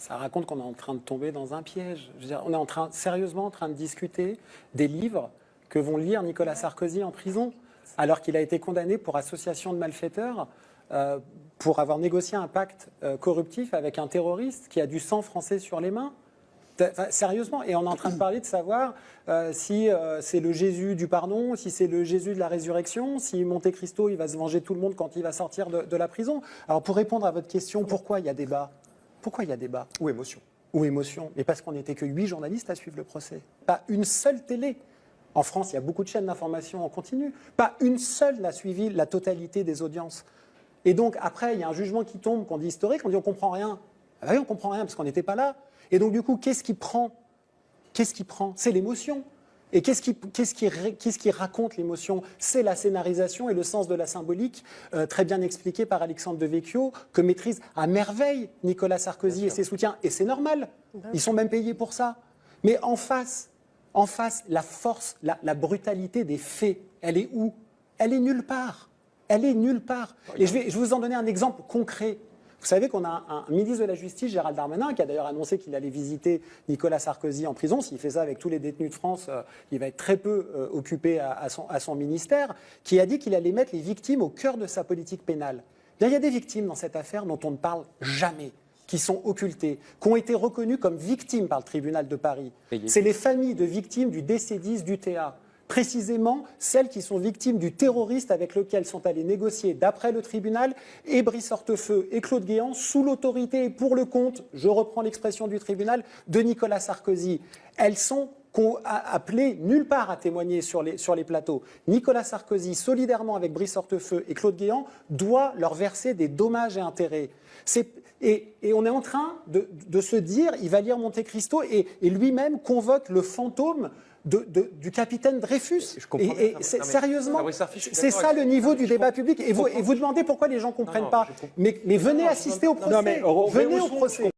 Ça raconte qu'on est en train de tomber dans un piège. Je veux dire, on est sérieusement en train de discuter des livres que vont lire Nicolas Sarkozy en prison, alors qu'il a été condamné pour association de malfaiteurs, pour avoir négocié un pacte corruptif avec un terroriste qui a du sang français sur les mains. Enfin, sérieusement, et on est en train de parler de savoir si c'est le Jésus du pardon, si c'est le Jésus de la résurrection, si Monte Cristo il va se venger tout le monde quand il va sortir de la prison. Alors pour répondre à votre question, pourquoi il y a débat? Pourquoi il y a débat? Ou émotion. Ou émotion. Mais parce qu'on n'était que 8 journalistes à suivre le procès. Pas une seule télé. En France, il y a beaucoup de chaînes d'information en continu. Pas une seule n'a suivi la totalité des audiences. Et donc après, il y a un jugement qui tombe, qu'on dit historique, on dit on comprend rien. Ah oui, on comprend rien parce qu'on n'était pas là. Et donc du coup, qu'est-ce qui prend? Qu'est-ce qui prend? C'est l'émotion. Et qu'est-ce qui raconte l'émotion? C'est la scénarisation et le sens de la symbolique, très bien expliqué par Alexandre Devecchio, que maîtrise à merveille Nicolas Sarkozy et ses soutiens. Et c'est normal, ils sont même payés pour ça. Mais en face, la force, la brutalité des faits, elle est où? Elle est nulle part. Elle est nulle part. Et je vais vous en donner un exemple concret. Vous savez qu'on a un ministre de la Justice, Gérald Darmanin, qui a d'ailleurs annoncé qu'il allait visiter Nicolas Sarkozy en prison. S'il fait ça avec tous les détenus de France, il va être très peu occupé à son ministère, qui a dit qu'il allait mettre les victimes au cœur de sa politique pénale. Bien, il y a des victimes dans cette affaire dont on ne parle jamais, qui sont occultées, qui ont été reconnues comme victimes par le tribunal de Paris. C'est les familles de victimes du décédiste d'UTA. Précisément celles qui sont victimes du terroriste avec lequel sont allés négocier, d'après le tribunal, et Brice Hortefeux et Claude Guéant, sous l'autorité et pour le compte, je reprends l'expression du tribunal, de Nicolas Sarkozy. Elles sont appelées nulle part à témoigner sur les plateaux. Nicolas Sarkozy, solidairement avec Brice Hortefeux et Claude Guéant, doit leur verser des dommages et intérêts. Et on est en train de se dire, il va lire Monte Cristo et lui-même convoque le fantôme du capitaine Dreyfus. Sérieusement, c'est ça le niveau du débat public. Et vous demandez pourquoi les gens ne comprennent pas. Mais venez assister au procès. Venez au procès.